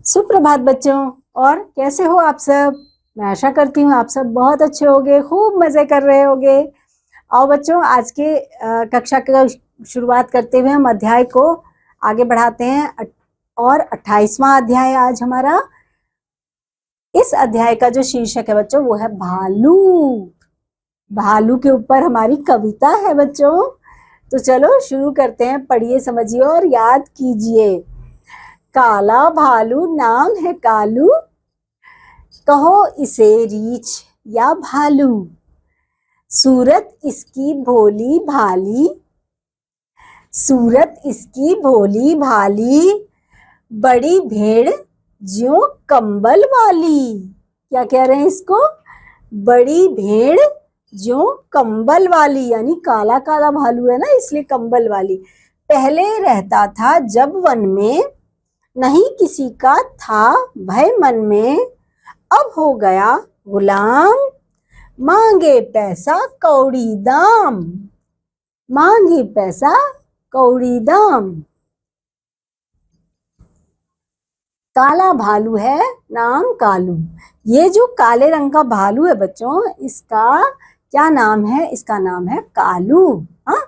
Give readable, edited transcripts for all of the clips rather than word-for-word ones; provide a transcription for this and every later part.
सुप्रभात बच्चों। और कैसे हो आप सब? मैं आशा करती हूँ आप सब बहुत अच्छे होंगे, खूब मजे कर रहे होंगे। आओ बच्चों, आज के कक्षा का शुरुआत करते हुए हम अध्याय को आगे बढ़ाते हैं। और 28वां अध्याय आज हमारा। इस अध्याय का जो शीर्षक है बच्चों वो है भालू। भालू के ऊपर हमारी कविता है बच्चों। तो चलो शुरू करते हैं। पढ़िए, समझिए और याद कीजिए। काला भालू नाम है कालू, कहो इसे रीछ या भालू। सूरत इसकी भोली भाली, सूरत इसकी भोली भाली, बड़ी भेड़ ज्यों कंबल वाली। क्या कह रहे हैं इसको? बड़ी भेड़ ज्यों कंबल वाली, यानी काला काला भालू है ना, इसलिए कंबल वाली। पहले रहता था जब वन में, नहीं किसी का था भय मन में। अब हो गया गुलाम, मांगे पैसा कौड़ी दाम, मांगे पैसा कौड़ी दाम। काला भालू है, नाम कालू। ये जो काले रंग का भालू है बच्चों, इसका क्या नाम है? इसका नाम है कालू। हाँ,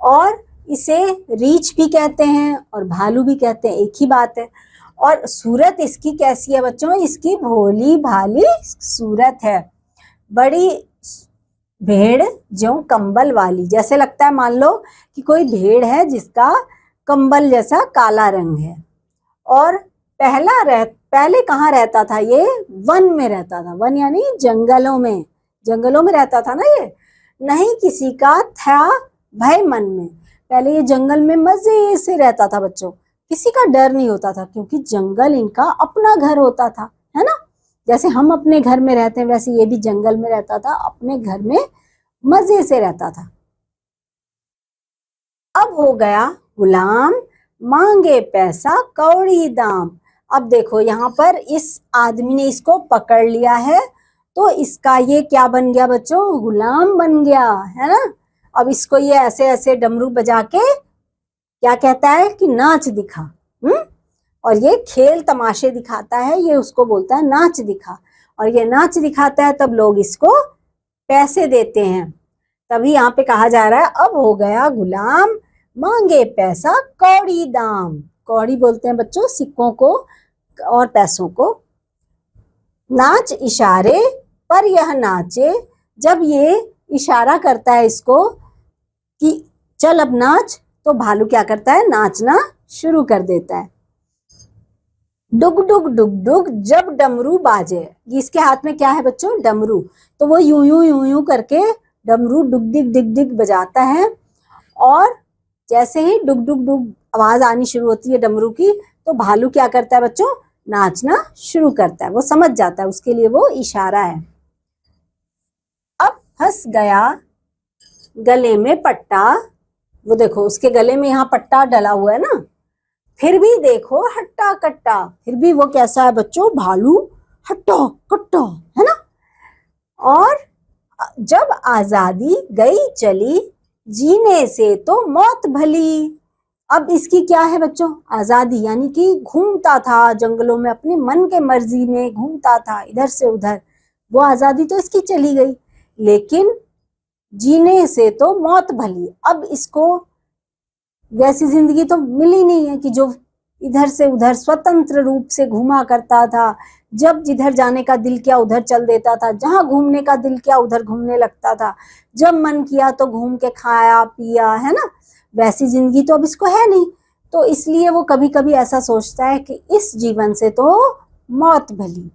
और इसे रीछ भी कहते हैं और भालू भी कहते हैं, एक ही बात है। और सूरत इसकी कैसी है बच्चों? इसकी भोली भाली सूरत है। बड़ी भेड़ जो कंबल वाली, जैसे लगता है मान लो कि कोई भेड़ है जिसका कंबल जैसा काला रंग है। और पहले कहाँ रहता था ये? वन में रहता था। वन यानी जंगलों में, जंगलों में रहता था ना ये। नहीं किसी का था भय मन में। पहले ये जंगल में मजे से रहता था बच्चों, किसी का डर नहीं होता था, क्योंकि जंगल इनका अपना घर होता था, है ना। जैसे हम अपने घर में रहते हैं वैसे ये भी जंगल में रहता था, अपने घर में मजे से रहता था। अब हो गया गुलाम, मांगे पैसा कौड़ी दाम। अब देखो यहाँ पर इस आदमी ने इसको पकड़ लिया है, तो इसका ये क्या बन गया बच्चों? गुलाम बन गया, है ना। अब इसको ये ऐसे ऐसे डमरू बजा के क्या कहता है कि नाच दिखा। और ये खेल तमाशे दिखाता है, ये उसको बोलता है नाच दिखा। और ये नाच दिखाता है तब लोग इसको पैसे देते हैं। तभी यहाँ पे कहा जा रहा है अब हो गया गुलाम, मांगे पैसा कौड़ी दाम। कौड़ी बोलते हैं बच्चों सिक्कों को और पैसों को। नाच इशारे पर यह नाचे। जब ये इशारा करता है इसको कि चल अब नाच, तो भालू क्या करता है? नाचना शुरू कर देता है। डुग डुग डुग डुग जब डमरू बाजे। इसके हाथ में क्या है बच्चों? डमरू। तो वो यूं यूं यूं यूं करके डमरू डुग डिग डिग डिग बजाता है। और जैसे ही डुग डुग डुग आवाज आनी शुरू होती है डमरू की, तो भालू क्या करता है बच्चों? नाचना शुरू करता है। वो समझ जाता है, उसके लिए वो इशारा है। अब फंस गया गले में पट्टा। वो देखो उसके गले में यहाँ पट्टा डला हुआ है ना। फिर भी देखो हट्टा कट्टा, फिर भी वो कैसा है बच्चों? भालू हट्टा कट्टा, है ना। और जब आजादी गई चली, जीने से तो मौत भली। अब इसकी क्या है बच्चों? आजादी, यानी कि घूमता था जंगलों में, अपने मन के मर्जी में घूमता था इधर से उधर। वो आजादी तो इसकी चली गई, लेकिन जीने से तो मौत भली। अब इसको वैसी जिंदगी तो मिली नहीं है कि जो इधर से उधर स्वतंत्र रूप से घूमा करता था। जब जिधर जाने का दिल किया उधर चल देता था, जहां घूमने का दिल किया उधर घूमने लगता था, जब मन किया तो घूम के खाया पिया, है ना। वैसी जिंदगी तो अब इसको है नहीं। तो इसलिए वो कभी कभी ऐसा सोचता है कि इस जीवन से तो मौत भली।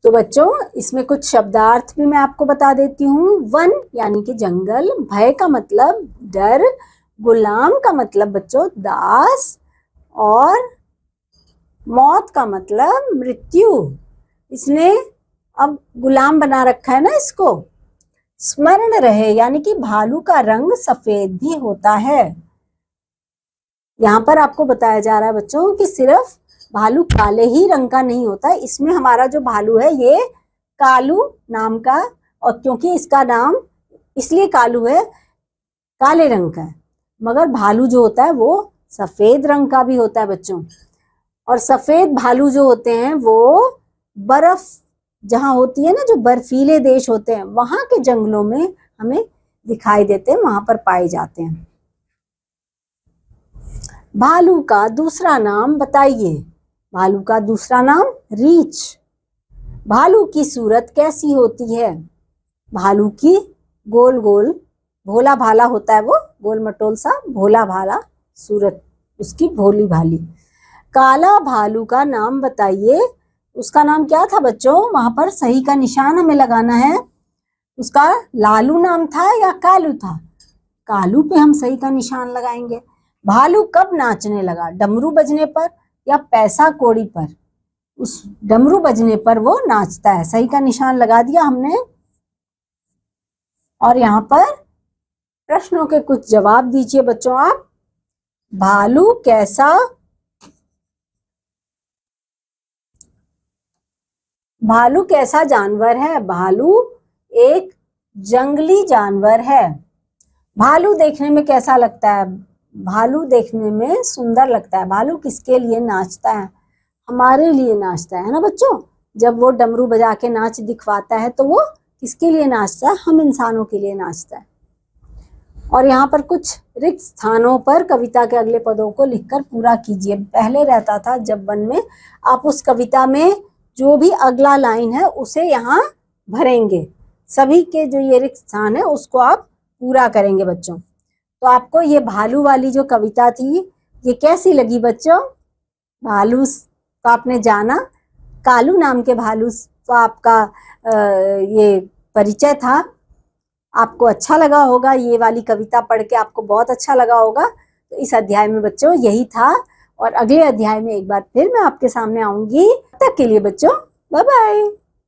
तो बच्चों इसमें कुछ शब्दार्थ भी मैं आपको बता देती हूँ। वन यानी कि जंगल, भय का मतलब डर, गुलाम का मतलब बच्चों दास, और मौत का मतलब मृत्यु। इसने अब गुलाम बना रखा है ना इसको। स्मरण रहे यानी कि भालू का रंग सफेद भी होता है। यहाँ पर आपको बताया जा रहा है बच्चों कि सिर्फ भालू काले ही रंग का नहीं होता। इसमें हमारा जो भालू है ये कालू नाम का, और क्योंकि इसका नाम इसलिए कालू है, काले रंग का है। मगर भालू जो होता है वो सफेद रंग का भी होता है बच्चों। और सफेद भालू जो होते हैं वो बर्फ जहां होती है ना, जो बर्फीले देश होते हैं वहां के जंगलों में हमें दिखाई देते हैं, वहां पर पाए जाते हैं। भालू का दूसरा नाम बताइए। भालू का दूसरा नाम रीछ। भालू की सूरत कैसी होती है? भालू की गोल गोल भोला भाला होता है, वो गोल मटोल सा भोला भाला सूरत उसकी भोली भाली। काला भालू का नाम बताइए। उसका नाम क्या था बच्चों? वहां पर सही का निशान हमें लगाना है। उसका लालू नाम था या कालू था? कालू पे हम सही का निशान लगाएंगे। भालू कब नाचने लगा? डमरू बजने पर या पैसा कौड़ी पर? उस डमरू बजने पर वो नाचता है। सही का निशान लगा दिया हमने। और यहाँ पर प्रश्नों के कुछ जवाब दीजिए बच्चों आप। भालू कैसा जानवर है? भालू एक जंगली जानवर है। भालू देखने में कैसा लगता है? भालू देखने में सुंदर लगता है। भालू किसके लिए नाचता है? हमारे लिए नाचता है ना बच्चों। जब वो डमरू बजा के नाच दिखवाता है तो वो किसके लिए नाचता है? हम इंसानों के लिए नाचता है। और यहाँ पर कुछ रिक्त स्थानों पर कविता के अगले पदों को लिखकर पूरा कीजिए। पहले रहता था जब वन में, आप उस कविता में जो भी अगला लाइन है उसे यहाँ भरेंगे। सभी के जो ये रिक्त स्थान है उसको आप पूरा करेंगे बच्चों। तो आपको ये भालू वाली जो कविता थी ये कैसी लगी बच्चों? भालू तो आपने जाना, कालू नाम के भालू तो आपका ये परिचय था। आपको अच्छा लगा होगा, ये वाली कविता पढ़ के आपको बहुत अच्छा लगा होगा। तो इस अध्याय में बच्चों यही था, और अगले अध्याय में एक बार फिर मैं आपके सामने आऊंगी। तब तक के लिए बच्चों बाय बाय।